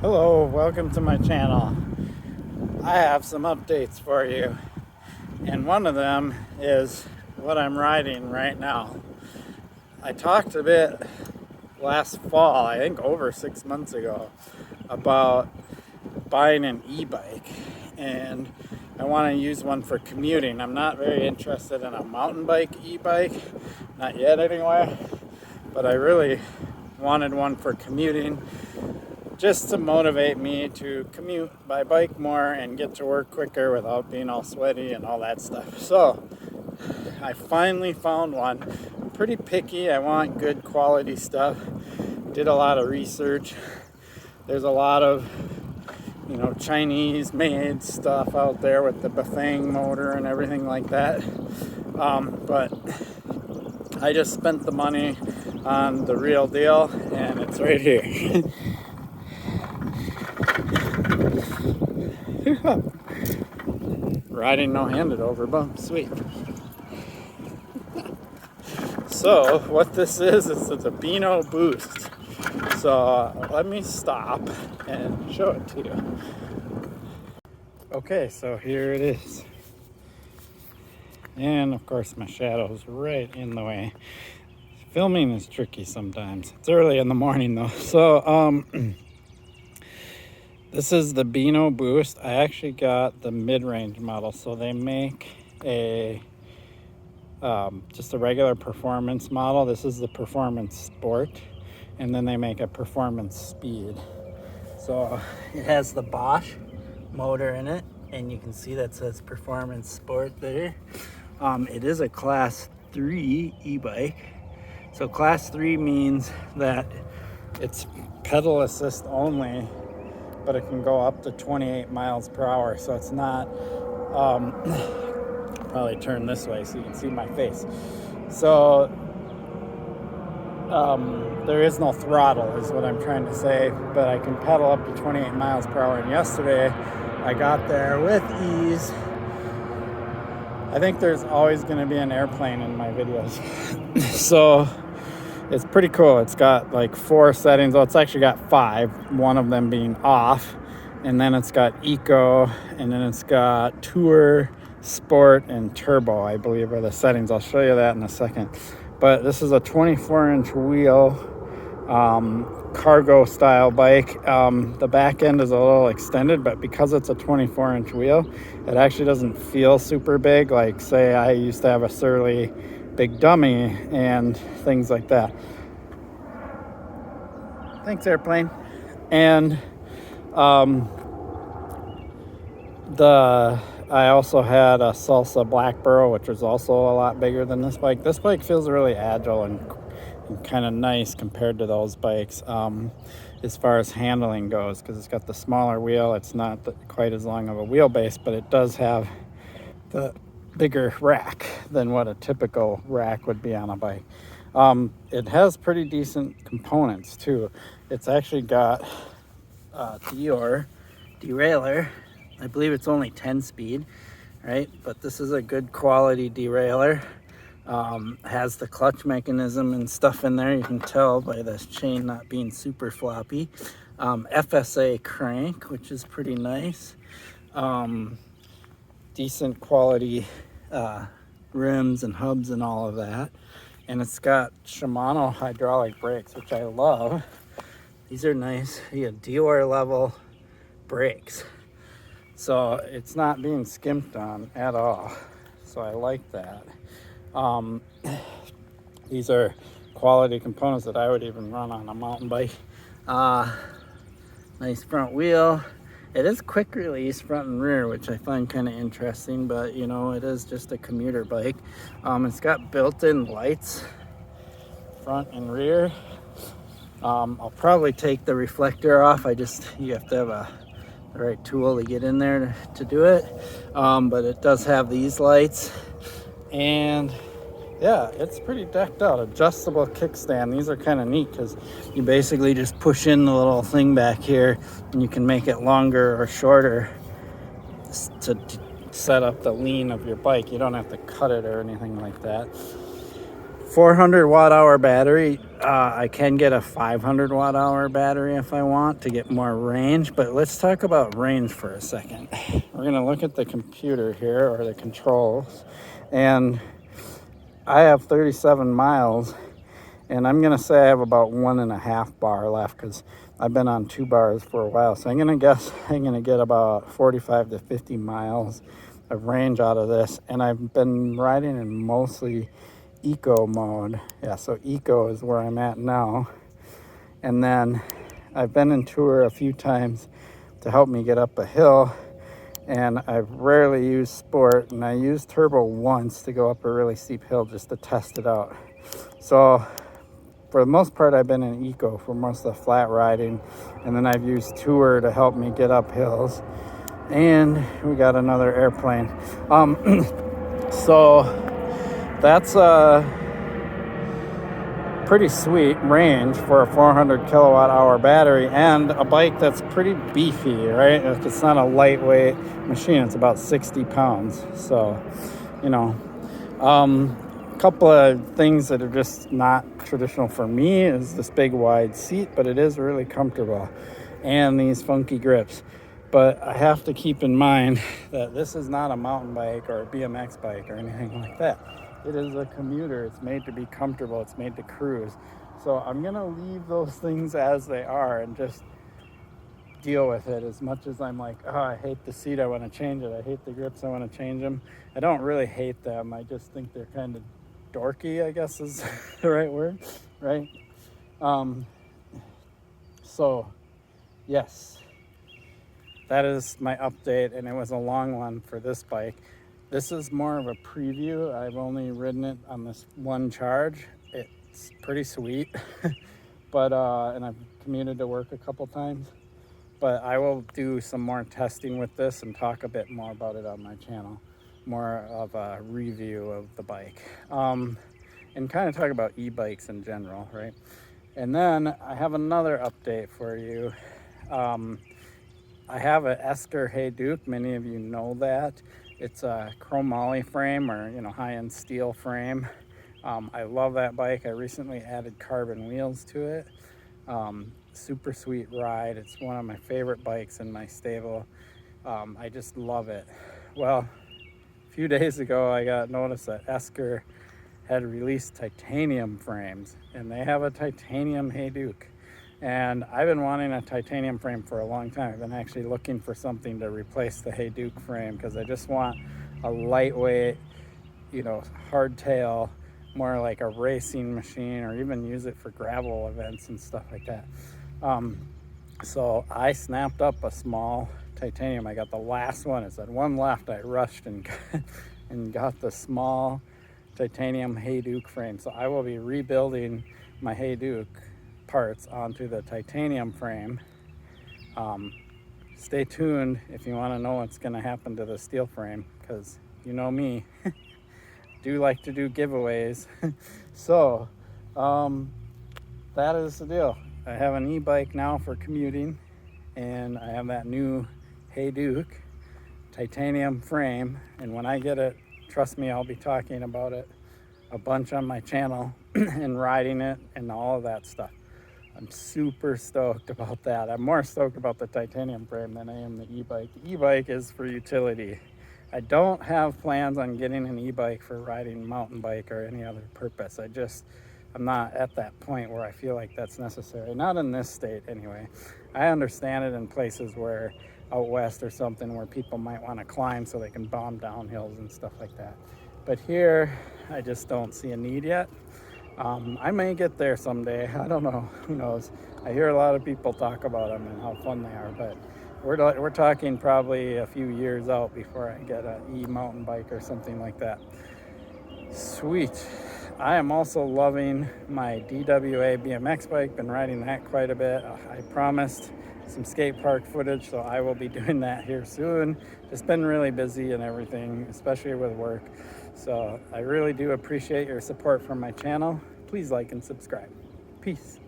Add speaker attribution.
Speaker 1: Hello, welcome to my channel. I have some updates for you, and one of them is what I'm riding right now. I talked a bit last fall, I think over 6 months ago, about buying an e-bike, and I want to use one for commuting. I'm not very interested in a mountain bike e-bike, not yet anyway, but I really wanted one for commuting, just to motivate me to commute by bike more and get to work quicker without being all sweaty and all that stuff. So I finally found one. I'm pretty picky. I want good quality stuff. Did a lot of research. There's a lot of Chinese made stuff out there with the Bafang motor and everything like that. But I just spent the money on the real deal, and it's right here. Riding no-handed over bumps, sweet. So what this is a Beano Boost. So let me stop and show it to you. Okay, so here it is. And of course my shadow's right in the way. Filming is tricky sometimes. It's early in the morning though. So this is the Beano Boost. I actually got the mid-range model. So they make a just a regular performance model. This is the performance sport, and then they make a performance speed. So it has the Bosch motor in it, and you can see that says performance sport there. It is a class 3 e-bike. So class 3 means that it's pedal assist only, but it can go up to 28 miles per hour. So it's not, probably turn this way so you can see my face. So there is no throttle is what I'm trying to say, but I can pedal up to 28 miles per hour. And yesterday I got there with ease. I think there's always going to be an airplane in my videos. So it's pretty cool. It's got like 4 settings. Well, it's actually got 5, one of them being off. And then it's got eco, and then it's got tour, sport, and turbo, I believe are the settings. I'll show you that in a second. But this is a 24-inch wheel, cargo style bike. The back end is a little extended, but because it's a 24-inch wheel, it actually doesn't feel super big. Like say I used to have a Surly big dummy and things like that. Thanks, airplane. And I also had a Salsa Black Burrow, which was also a lot bigger than this bike. This bike feels really agile and kind of nice compared to those bikes as far as handling goes, because it's got the smaller wheel. It's not quite as long of a wheelbase, but it does have the bigger rack than what a typical rack would be on a bike. It has pretty decent components too. It's actually got Dior derailleur. I believe it's only 10 speed, right? But this is a good quality derailleur. Has the clutch mechanism and stuff in there. You can tell by this chain not being super floppy. FSA crank, which is pretty nice. Decent quality rims and hubs and all of that. And it's got Shimano hydraulic brakes, which I love. These are nice. You have Dior level brakes. So it's not being skimped on at all. So I like that. These are quality components that I would even run on a mountain bike. Nice front wheel. It is quick release front and rear, which I find kind of interesting, but you know, it is just a commuter bike. It's got built-in lights, front and rear. I'll probably take the reflector off. You have to have the right tool to get in there to do it. But it does have these lights, and yeah, it's pretty decked out. Adjustable kickstand. These are kind of neat because you basically just push in the little thing back here and you can make it longer or shorter to set up the lean of your bike. You don't have to cut it or anything like that. 400 watt hour battery. I can get a 500 watt hour battery if I want to get more range, but let's talk about range for a second. We're gonna look at the computer here, or the controls, and I have 37 miles, and I'm gonna say I have about 1.5 bar left because I've been on 2 bars for a while. So I'm gonna guess I'm gonna get about 45 to 50 miles of range out of this, and I've been riding in mostly eco mode. Yeah, so eco is where I'm at now. And then I've been in tour a few times to help me get up a hill, and I've rarely used sport, and I used turbo once to go up a really steep hill just to test it out. So for the most part, I've been in eco for most of the flat riding, and then I've used tour to help me get up hills. And we got another airplane. So that's a pretty sweet range for a 400 kilowatt hour battery and a bike that's pretty beefy, right? It's not a lightweight machine. It's about 60 pounds. So, you know, a couple of things that are just not traditional for me is this big wide seat, but it is really comfortable, and these funky grips. But I have to keep in mind that this is not a mountain bike or a BMX bike or anything like that. It is a commuter. It's made to be comfortable. It's made to cruise. So I'm going to leave those things as they are and just deal with it. As much as I'm like, oh, I hate the seat, I want to change it. I hate the grips, I want to change them. I don't really hate them. I just think they're kind of dorky, I guess is the right word, right? So, yes. That is my update, and it was a long one for this bike. This is more of a preview. I've only ridden it on this one charge. It's pretty sweet, but and I've commuted to work a couple times. But I will do some more testing with this and talk a bit more about it on my channel. More of a review of the bike, and kind of talk about e-bikes in general, right? And then I have another update for you. I have an Esker Hey Duke. Many of you know that. It's a chromoly frame, or high-end steel frame. I love that bike. I recently added carbon wheels to it. Super sweet ride. It's one of my favorite bikes in my stable. I just love it. Well, a few days ago I got notice that Esker had released titanium frames, and they have a titanium Hey Duke. And I've been wanting a titanium frame for a long time. I've been actually looking for something to replace the Hey Duke frame because I just want a lightweight, hardtail, more like a racing machine, or even use it for gravel events and stuff like that. So I snapped up a small titanium. I got the last one. It said one left. I rushed and got the small titanium Hey Duke frame. So I will be rebuilding my Hey Duke parts onto the titanium frame. Stay tuned if you want to know what's going to happen to the steel frame, because you know me, do like to do giveaways. So that is the deal. I have an e-bike now for commuting, and I have that new Hey Duke titanium frame, and when I get it, trust me, I'll be talking about it a bunch on my channel and riding it and all of that stuff. I'm super stoked about that. I'm more stoked about the titanium frame than I am the e-bike. The e-bike is for utility. I don't have plans on getting an e-bike for riding mountain bike or any other purpose. I'm not at that point where I feel like that's necessary. Not in this state anyway. I understand it in places where out west or something where people might want to climb so they can bomb down hills and stuff like that. But here, I just don't see a need yet. I may get there someday. I don't know. Who knows? I hear a lot of people talk about them and how fun they are, but we're talking probably a few years out before I get an e-mountain bike or something like that. Sweet. I am also loving my DWA BMX bike. Been riding that quite a bit. I promised some skate park footage, so I will be doing that here soon. Just been really busy and everything, especially with work. So I really do appreciate your support for my channel. Please like and subscribe. Peace.